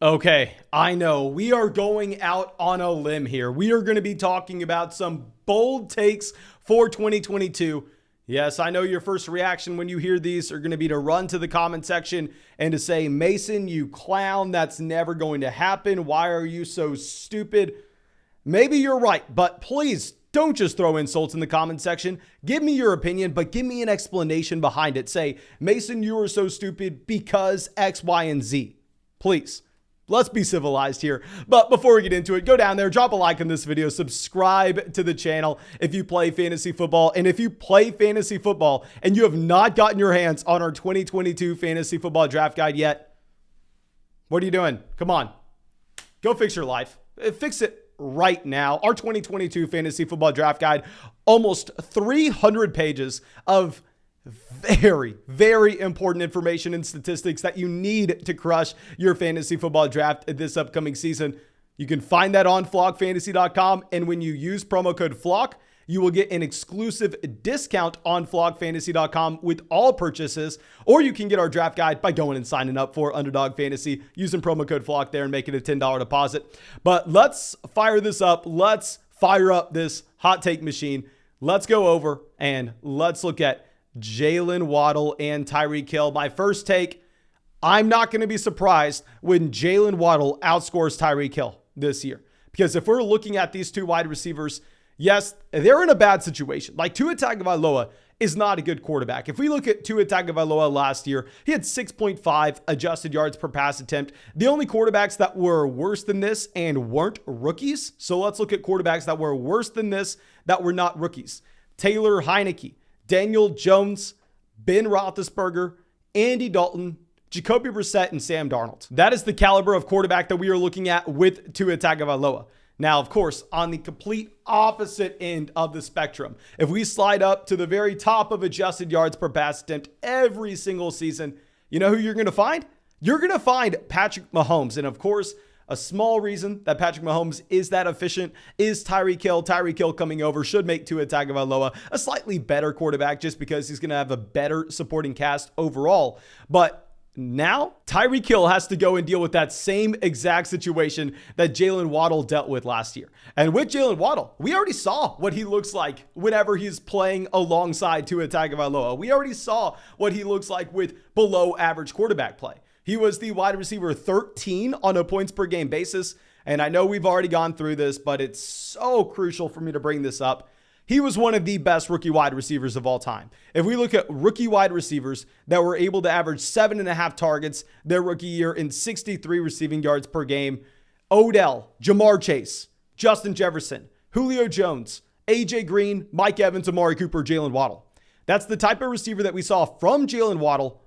Okay, I know we are going out on a limb here. We are going to be talking about some bold takes for 2022. Yes, I know your first reaction when you hear these are going to be to run to the comment section and to say, Mason, you clown, that's never going to happen. Why are you so stupid? Maybe you're right, but please don't just throw insults in the comment section. Give me your opinion, but give me an explanation behind it. Say, Mason, you are so stupid because X, Y, and Z. Please. Let's be civilized here. But before we get into it, go down there, drop a like on this video, subscribe to the channel if you play fantasy football. And if you play fantasy football and you have not gotten your hands on our 2022 fantasy football draft guide yet, what are you doing? Come on, go fix your life. Fix it right now. Our 2022 fantasy football draft guide, almost 300 pages of very, very important information and statistics that you need to crush your fantasy football draft this upcoming season. You can find that on flockfantasy.com. And when you use promo code FLOCK, you will get an exclusive discount on flockfantasy.com with all purchases. Or you can get our draft guide by going and signing up for Underdog Fantasy using promo code FLOCK there and making a $10 deposit. But let's fire this up. Let's fire up this hot take machine. Let's go over and let's look at Jalen, Waddle, and Tyreek Hill. My first take, I'm not going to be surprised when Jalen Waddle outscores Tyreek Hill this year. Because if we're looking at these two wide receivers, yes, they're in a bad situation. Like Tua Tagovailoa is not a good quarterback. If we look at Tua Tagovailoa last year, he had 6.5 adjusted yards per pass attempt. The only quarterbacks that were worse than this and weren't rookies. So let's look at quarterbacks that were worse than this that were not rookies. Taylor Heineke, Daniel Jones, Ben Roethlisberger, Andy Dalton, Jacoby Brissett, and Sam Darnold. That is the caliber of quarterback that we are looking at with Tua Tagovailoa. Now, of course, on the complete opposite end of the spectrum, if we slide up to the very top of adjusted yards per pass attempt every single season, you know who you're going to find? You're going to find Patrick Mahomes. And of course, a small reason that Patrick Mahomes is that efficient is Tyreek Hill. Tyreek Hill coming over should make Tua Tagovailoa a slightly better quarterback just because he's going to have a better supporting cast overall. But now Tyreek Hill has to go and deal with that same exact situation that Jalen Waddle dealt with last year. And with Jalen Waddle, we already saw what he looks like whenever he's playing alongside Tua Tagovailoa. We already saw what he looks like with below average quarterback play. He was the wide receiver 13 on a points per game basis. And I know we've already gone through this, but it's so crucial for me to bring this up. He was one of the best rookie wide receivers of all time. If we look at rookie wide receivers that were able to average 7.5 targets their rookie year in 63 receiving yards per game, Odell, Jamar Chase, Justin Jefferson, Julio Jones, AJ Green, Mike Evans, Amari Cooper, Jalen Waddle. That's the type of receiver that we saw from Jalen Waddle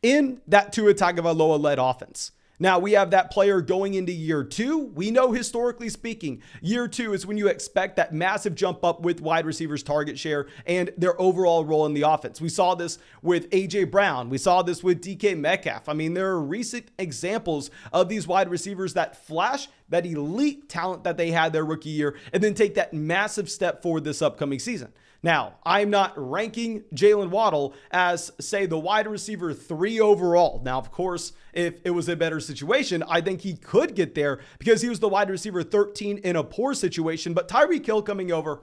in that Tua Tagovailoa-led offense. Now, we have that player going into year two. We know, historically speaking, year two is when you expect that massive jump up with wide receivers' target share and their overall role in the offense. We saw this with A.J. Brown. We saw this with DK Metcalf. I mean, there are recent examples of these wide receivers that flash that elite talent that they had their rookie year and then take that massive step forward this upcoming season. Now, I'm not ranking Jalen Waddle as, say, the wide receiver 3 overall. Now, of course, if it was a better situation, I think he could get there because he was the wide receiver 13 in a poor situation. But Tyreek Hill coming over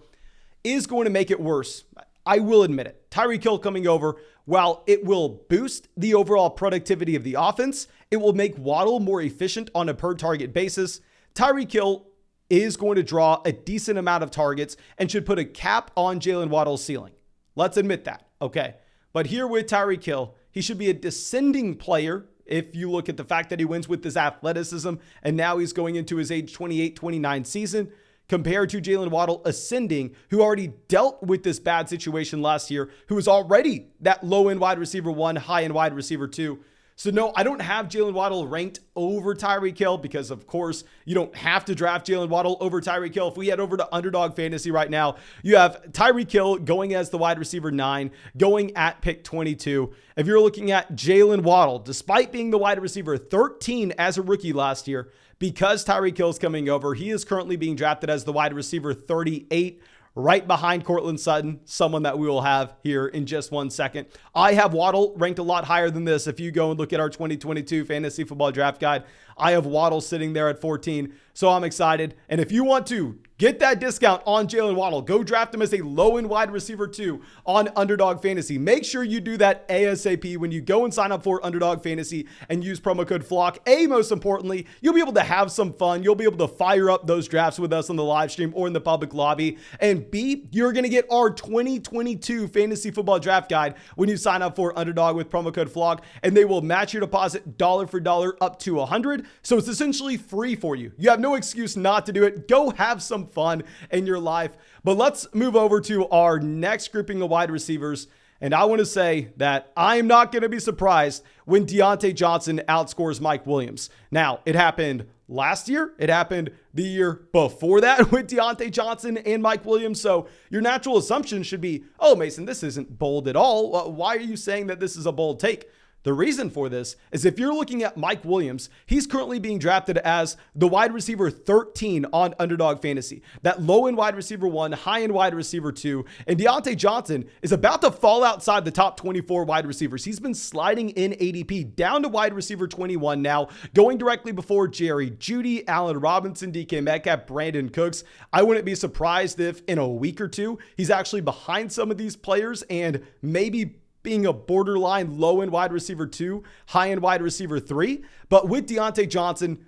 is going to make it worse. I will admit it. Tyreek Hill coming over, while it will boost the overall productivity of the offense, it will make Waddle more efficient on a per target basis. Tyreek Hill is going to draw a decent amount of targets and should put a cap on Jalen Waddle's ceiling. Let's admit that, okay? But here with Tyreek Hill, he should be a descending player if you look at the fact that he wins with his athleticism and now he's going into his age 28, 29 season compared to Jalen Waddle ascending, who already dealt with this bad situation last year, who was already that low-end wide receiver 1, high-end wide receiver 2. So no, I don't have Jalen Waddle ranked over Tyreek Hill because, of course, you don't have to draft Jalen Waddle over Tyreek Hill. If we head over to Underdog Fantasy right now, you have Tyreek Hill going as the wide receiver 9, going at pick 22. If you're looking at Jalen Waddle, despite being the wide receiver 13 as a rookie last year, because Tyreek Hill is coming over, he is currently being drafted as the wide receiver 38 right behind Courtland Sutton, someone that we will have here in just 1 second. I have Waddle ranked a lot higher than this. If you go and look at our 2022 fantasy football draft guide, I have Waddle sitting there at 14. So I'm excited. And if you want to get that discount on Jalen Waddle, go draft him as a low-end wide receiver 2 on Underdog Fantasy. Make sure you do that ASAP when you go and sign up for Underdog Fantasy and use promo code FLOCK. Most importantly, you'll be able to have some fun. You'll be able to fire up those drafts with us on the live stream or in the public lobby. And B, you're going to get our 2022 fantasy football draft guide when you sign up for Underdog with promo code FLOCK, and they will match your deposit dollar for dollar up to $100. So it's essentially free for you. You have no excuse not to do it. Go have some fun in your life. But let's move over to our next grouping of wide receivers. And I want to say that I'm not going to be surprised when Deontay Johnson outscores Mike Williams. Now, it happened last year. It happened the year before that with Deontay Johnson and Mike Williams. So your natural assumption should be, oh, Mason, this isn't bold at all. Why are you saying that this is a bold take? The reason for this is if you're looking at Mike Williams, he's currently being drafted as the wide receiver 13 on Underdog Fantasy. That low-end wide receiver 1, high-end wide receiver 2. And Deontay Johnson is about to fall outside the top 24 wide receivers. He's been sliding in ADP down to wide receiver 21 now, going directly before Jerry Jeudy, Allen Robinson, DK Metcalf, Brandon Cooks. I wouldn't be surprised if in a week or two, he's actually behind some of these players and maybe being a borderline low-end wide receiver 2, high-end wide receiver 3. But with Deontay Johnson,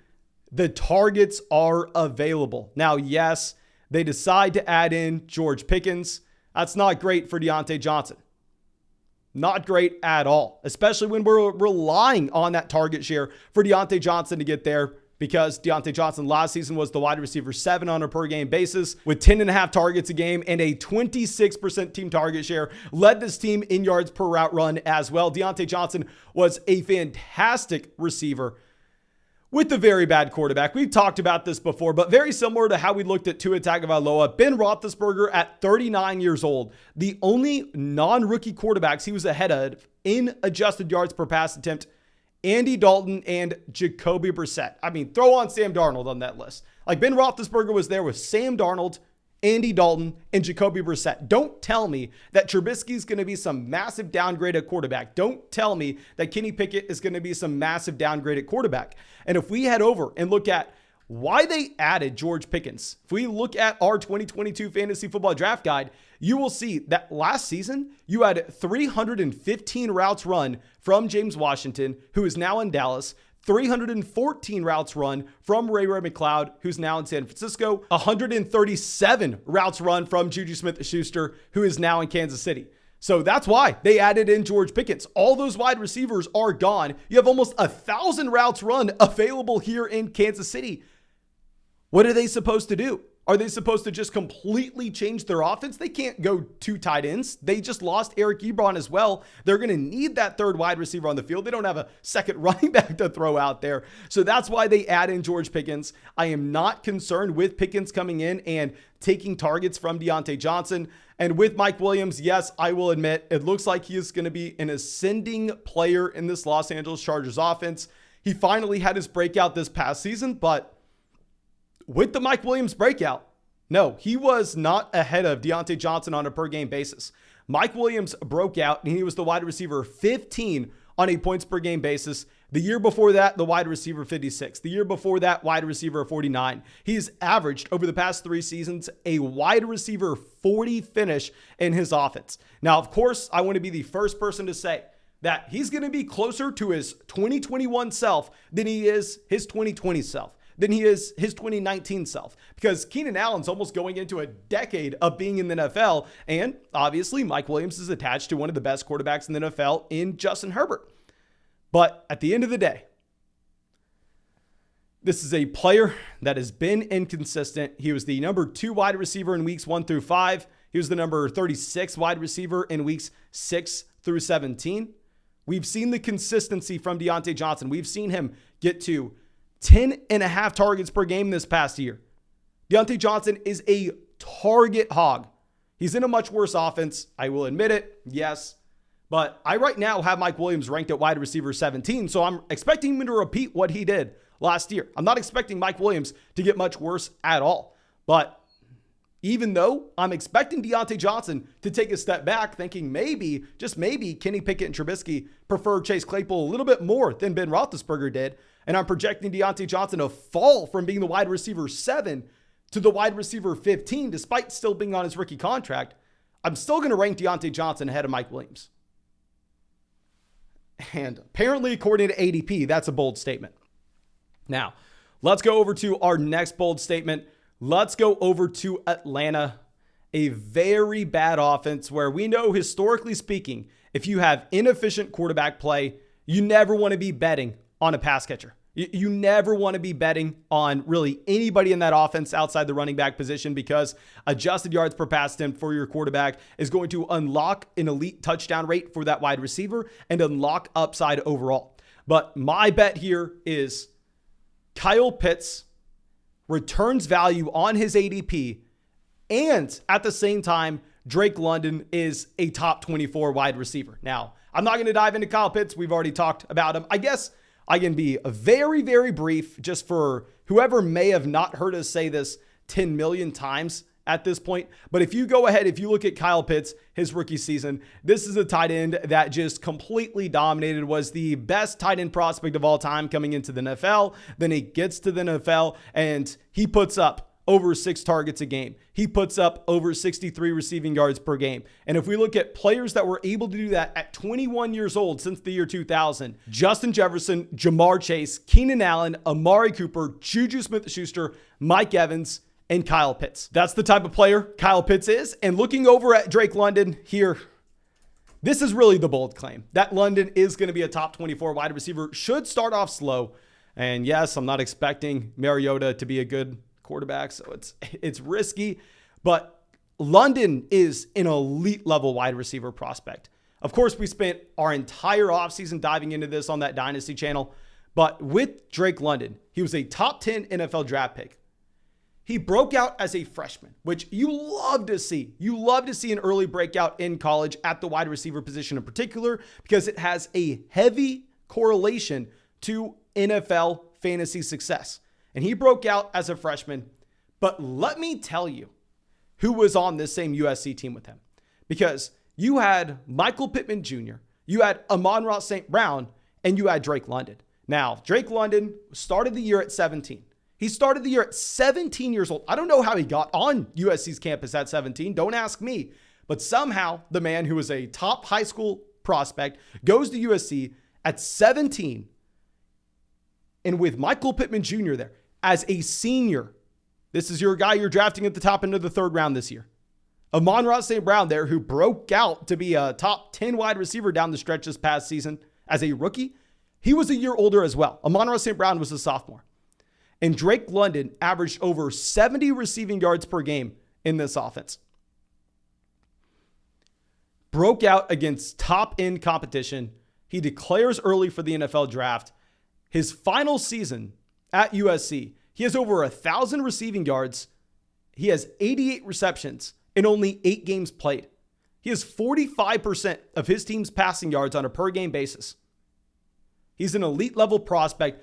the targets are available. Now, yes, they decide to add in George Pickens. That's not great for Deontay Johnson. Not great at all, especially when we're relying on that target share for Deontay Johnson to get there, because Deontay Johnson last season was the wide receiver 7 on a per game basis with 10.5 targets a game and a 26% team target share, led this team in yards per route run as well. Deontay Johnson was a fantastic receiver with a very bad quarterback. We've talked about this before, but very similar to how we looked at Tua Tagovailoa, Ben Roethlisberger at 39 years old, the only non-rookie quarterbacks he was ahead of in adjusted yards per pass attempt, Andy Dalton and Jacoby Brissett. I mean, throw on Sam Darnold on that list. Like, Ben Roethlisberger was there with Sam Darnold, Andy Dalton, and Jacoby Brissett. Don't tell me that Trubisky's going to be some massive downgrade at quarterback. Don't tell me that Kenny Pickett is going to be some massive downgrade at quarterback. And if we head over and look at why they added George Pickens, if we look at our 2022 fantasy football draft guide, you will see that last season, you had 315 routes run from James Washington, who is now in Dallas, 314 routes run from Ray McCloud, who's now in San Francisco, 137 routes run from Juju Smith-Schuster, who is now in Kansas City. So that's why they added in George Pickens. All those wide receivers are gone. You have almost 1,000 routes run available here in Kansas City. What are they supposed to do? Are they supposed to just completely change their offense? They can't go 2 tight ends. They just lost Eric Ebron as well. They're going to need that third wide receiver on the field. They don't have a second running back to throw out there. So that's why they add in George Pickens. I am not concerned with Pickens coming in and taking targets from Deontay Johnson. And with Mike Williams, yes, I will admit, it looks like he is going to be an ascending player in this Los Angeles Chargers offense. He finally had his breakout this past season, but with the Mike Williams breakout, no, he was not ahead of Deontay Johnson on a per game basis. Mike Williams broke out and he was the wide receiver 15 on a points per game basis. The year before that, the wide receiver 56. The year before that, wide receiver 49. He's averaged over the past 3 seasons a wide receiver 40 finish in his offense. Now, of course, I want to be the first person to say that he's going to be closer to his 2021 self than he is his 2020 self, than he is his 2019 self, because Keenan Allen's almost going into a decade of being in the NFL. And obviously Mike Williams is attached to one of the best quarterbacks in the NFL in Justin Herbert. But at the end of the day, this is a player that has been inconsistent. He was the number 2 wide receiver in weeks 1 through 5. He was the number 36 wide receiver in weeks 6 through 17. We've seen the consistency from Deontay Johnson. We've seen him get to 10.5 targets per game this past year. Deontay Johnson is a target hog. He's in a much worse offense. I will admit it. Yes. But I right now have Mike Williams ranked at wide receiver 17. So I'm expecting him to repeat what he did last year. I'm not expecting Mike Williams to get much worse at all. But Even though I'm expecting Deontay Johnson to take a step back, thinking maybe, just maybe, Kenny Pickett and Trubisky prefer Chase Claypool a little bit more than Ben Roethlisberger did. And I'm projecting Deontay Johnson to fall from being the wide receiver 7 to the wide receiver 15, despite still being on his rookie contract. I'm still going to rank Deontay Johnson ahead of Mike Williams. And apparently, according to ADP, that's a bold statement. Now, let's go over to our next bold statement. Let's go over to Atlanta, a very bad offense where we know, historically speaking, if you have inefficient quarterback play, you never want to be betting on a pass catcher. You never want to be betting on really anybody in that offense outside the running back position, because adjusted yards per pass attempt for your quarterback is going to unlock an elite touchdown rate for that wide receiver and unlock upside overall. But my bet here is Kyle Pitts returns value on his ADP, and at the same time, Drake London is a top 24 wide receiver. Now, I'm not going to dive into Kyle Pitts. We've already talked about him. I guess I can be very, very brief, just for whoever may have not heard us say this 10 million times at this point. But if you go ahead, if you look at Kyle Pitts, his rookie season, this is a tight end that just completely dominated, was the best tight end prospect of all time coming into the NFL. Then he gets to the NFL and he puts up over 6 targets a game. He puts up over 63 receiving yards per game. And if we look at players that were able to do that at 21 years old since the year 2000, Justin Jefferson, Jamar Chase, Keenan Allen, Amari Cooper, Juju Smith-Schuster, Mike Evans, and Kyle Pitts. That's the type of player Kyle Pitts is. And looking over at Drake London here, this is really the bold claim that London is going to be a top 24 wide receiver. Should start off slow. And yes, I'm not expecting Mariota to be a good quarterback, so it's risky, but London is an elite level wide receiver prospect. Of course, we spent our entire offseason diving into this on that Dynasty channel, but with Drake London, he was a top 10 NFL draft pick. He broke out as a freshman, which you love to see. You love to see an early breakout in college at the wide receiver position in particular, because it has a heavy correlation to NFL fantasy success. And he broke out as a freshman. But let me tell you who was on this same USC team with him. Because you had Michael Pittman Jr., you had Amon-Ra St. Brown, and you had Drake London. Now, Drake London started the year at 17. He started the year at 17 years old. I don't know how he got on USC's campus at 17. Don't ask me. But somehow the man who was a top high school prospect goes to USC at 17. And with Michael Pittman Jr. there, as a senior, this is your guy you're drafting at the top end of the 3rd round this year. Amon-Ra St. Brown there, who broke out to be a top 10 wide receiver down the stretch this past season as a rookie. He was a year older as well. Amon-Ra St. Brown was a sophomore. And Drake London averaged over 70 receiving yards per game in this offense. Broke out against top end competition. He declares early for the NFL draft. His final season at USC, he has over 1,000 receiving yards. He has 88 receptions in only 8 games played. He has 45% of his team's passing yards on a per game basis. He's an elite level prospect.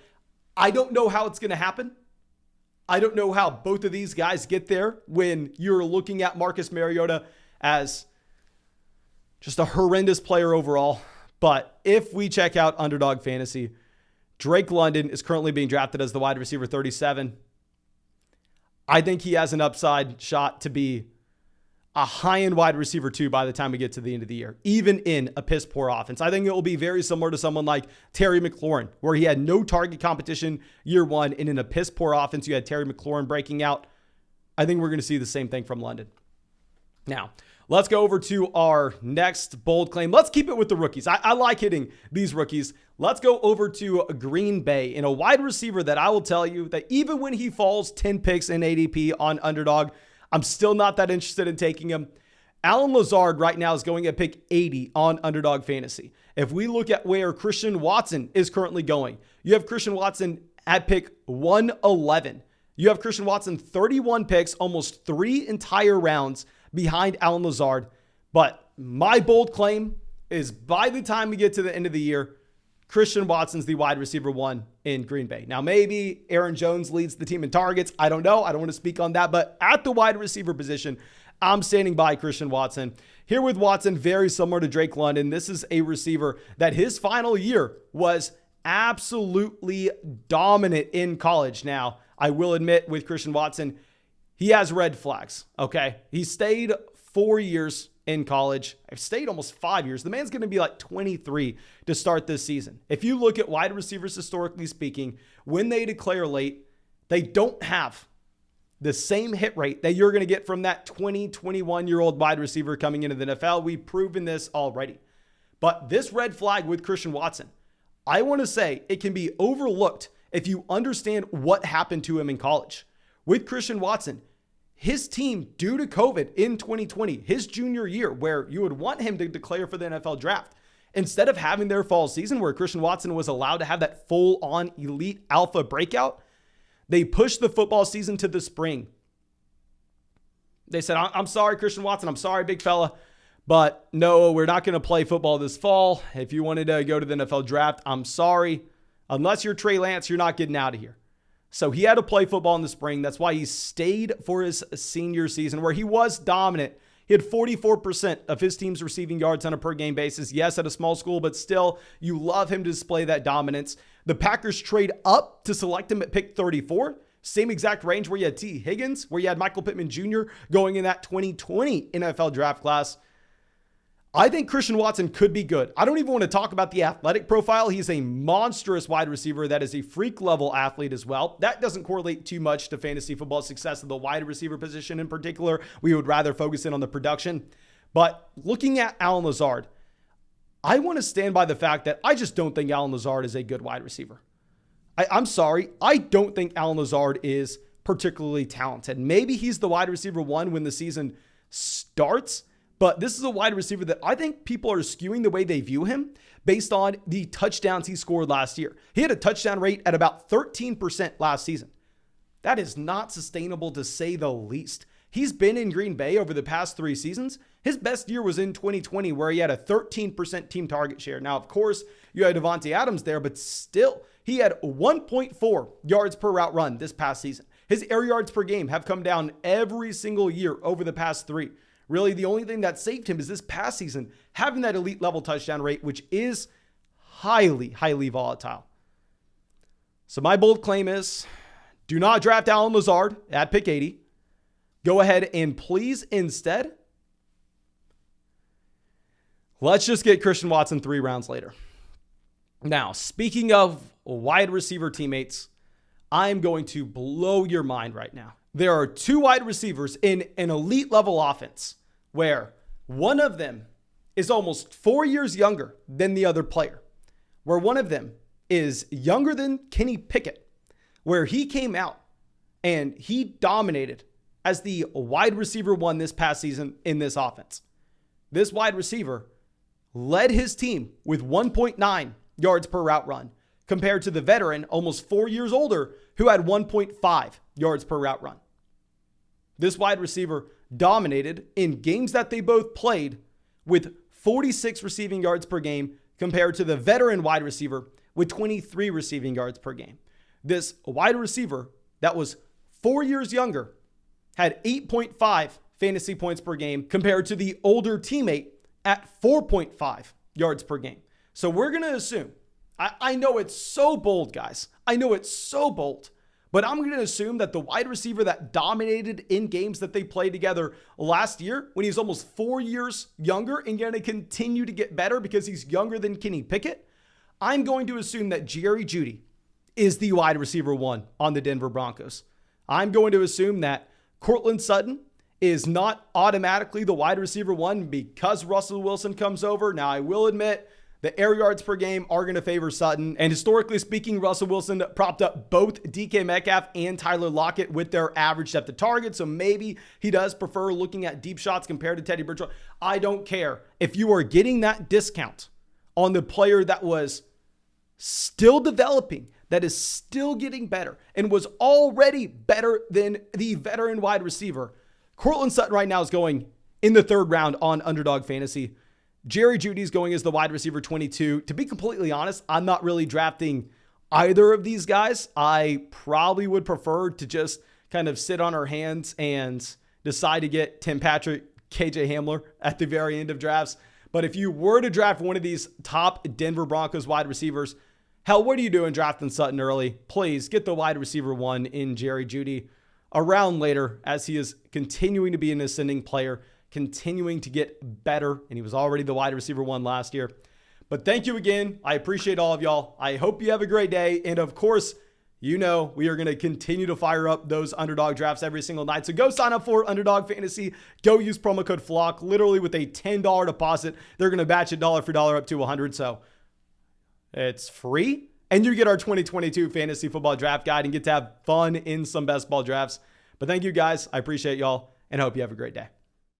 I don't know how it's going to happen. I don't know how both of these guys get there when you're looking at Marcus Mariota as just a horrendous player overall. But if we check out Underdog Fantasy, Drake London is currently being drafted as the wide receiver 37. I think he has an upside shot to be a high-end wide receiver 2 by the time we get to the end of the year, even in a piss-poor offense. I think it will be very similar to someone like Terry McLaurin, where he had no target competition year 1, and in a piss-poor offense, you had Terry McLaurin breaking out. I think we're going to see the same thing from London. Now, let's go over to our next bold claim. Let's keep it with the rookies. I like hitting these rookies. Let's go over to Green Bay in a wide receiver that I will tell you that even when he falls 10 picks in ADP on Underdog, I'm still not that interested in taking him. Allen Lazard right now is going at pick 80 on Underdog Fantasy. If we look at where Christian Watson is currently going, you have Christian Watson at pick 111. You have Christian Watson 31 picks, almost 3 entire rounds behind Allen Lazard. But my bold claim is by the time we get to the end of the year, Christian Watson's the wide receiver 1 in Green Bay. Now, maybe Aaron Jones leads the team in targets. I don't know. I don't want to speak on that. But at the wide receiver position, I'm standing by Christian Watson. Here with Watson, very similar to Drake London. This is a receiver that his final year was absolutely dominant in college. Now, I will admit with Christian Watson, he has red flags, okay? He stayed 4 years in college. I've stayed almost 5 years. The man's going to be like 23 to start this season. If you look at wide receivers, historically speaking, when they declare late, they don't have the same hit rate that you're going to get from that 20, 21-year-old wide receiver coming into the NFL. We've proven this already. But this red flag with Christian Watson, I want to say it can be overlooked if you understand what happened to him in college. With Christian Watson, his team, due to COVID in 2020, his junior year, where you would want him to declare for the NFL draft, instead of having their fall season where Christian Watson was allowed to have that full-on elite alpha breakout, they pushed the football season to the spring. They said, I'm sorry, Christian Watson. I'm sorry, big fella. But no, we're not going to play football this fall. If you wanted to go to the NFL draft, I'm sorry. Unless you're Trey Lance, you're not getting out of here. So he had to play football in the spring. That's why he stayed for his senior season where he was dominant. He had 44% of his team's receiving yards on a per game basis. Yes, at a small school, but still, you love him to display that dominance. The Packers trade up to select him at pick 34. Same exact range where you had T. Higgins, where you had Michael Pittman Jr. going in that 2020 NFL draft class. I think Christian Watson could be good. I don't even want to talk about the athletic profile. He's a monstrous wide receiver that is a freak level athlete as well. That doesn't correlate too much to fantasy football success of the wide receiver position in particular. We would rather focus in on the production. But looking at Allen Lazard, I want to stand by the fact that I just don't think Allen Lazard is a good wide receiver. I'm sorry. I don't think Allen Lazard is particularly talented. Maybe he's the wide receiver one when the season starts. But this is a wide receiver that I think people are skewing the way they view him based on the touchdowns he scored last year. He had a touchdown rate at about 13% last season. That is not sustainable to say the least. He's been in Green Bay over the past 3 seasons. His best year was in 2020 where he had a 13% team target share. Now, of course, you had Devontae Adams there, but still, he had 1.4 yards per route run this past season. His air yards per game have come down every single year over the past 3. Really, the only thing that saved him is this past season, having that elite level touchdown rate, which is highly, highly volatile. So my bold claim is, do not draft Allen Lazard at pick 80. Go ahead and please instead, let's just get Christian Watson 3 rounds later. Now, speaking of wide receiver teammates, I'm going to blow your mind right now. There are 2 wide receivers in an elite level offense where one of them is almost 4 years younger than the other player, where one of them is younger than Kenny Pickett, where he came out and he dominated as the wide receiver one this past season in this offense. This wide receiver led his team with 1.9 yards per route run compared to the veteran, almost 4 years older, who had 1.5 yards per route run. This wide receiver dominated in games that they both played with 46 receiving yards per game compared to the veteran wide receiver with 23 receiving yards per game. This wide receiver that was 4 years younger had 8.5 fantasy points per game compared to the older teammate at 4.5 yards per game. So we're going to assume, I know it's so bold, guys. I know it's so bold. But I'm going to assume that the wide receiver that dominated in games that they played together last year, when he's almost 4 years younger and going to continue to get better because he's younger than Kenny Pickett, I'm going to assume that Jerry Jeudy is the wide receiver one on the Denver Broncos. I'm going to assume that Courtland Sutton is not automatically the wide receiver one because Russell Wilson comes over. Now, I will admit, the air yards per game are going to favor Sutton. And historically speaking, Russell Wilson propped up both DK Metcalf and Tyler Lockett with their average depth of target. So maybe he does prefer looking at deep shots compared to Teddy Bridgewater. I don't care. If you are getting that discount on the player that was still developing, that is still getting better, and was already better than the veteran wide receiver, Courtland Sutton right now is going in the 3rd round on Underdog Fantasy. Jerry Jeudy's going as the wide receiver 22. To be completely honest, I'm not really drafting either of these guys. I probably would prefer to just kind of sit on our hands and decide to get Tim Patrick, KJ Hamler at the very end of drafts. But if you were to draft one of these top Denver Broncos wide receivers, hell, what are you doing drafting Sutton early? Please get the wide receiver one in Jerry Jeudy around later, as he is continuing to be an ascending player, continuing to get better. And he was already the wide receiver one last year. But thank you again. I appreciate all of y'all. I hope you have a great day. And of course, you know, we are going to continue to fire up those underdog drafts every single night. So go sign up for Underdog Fantasy. Go use promo code FLOCK. Literally with a $10 deposit, they're going to batch it dollar for dollar up to $100. So it's free. And you get our 2022 fantasy football draft guide and get to have fun in some best ball drafts. But thank you guys. I appreciate y'all and hope you have a great day.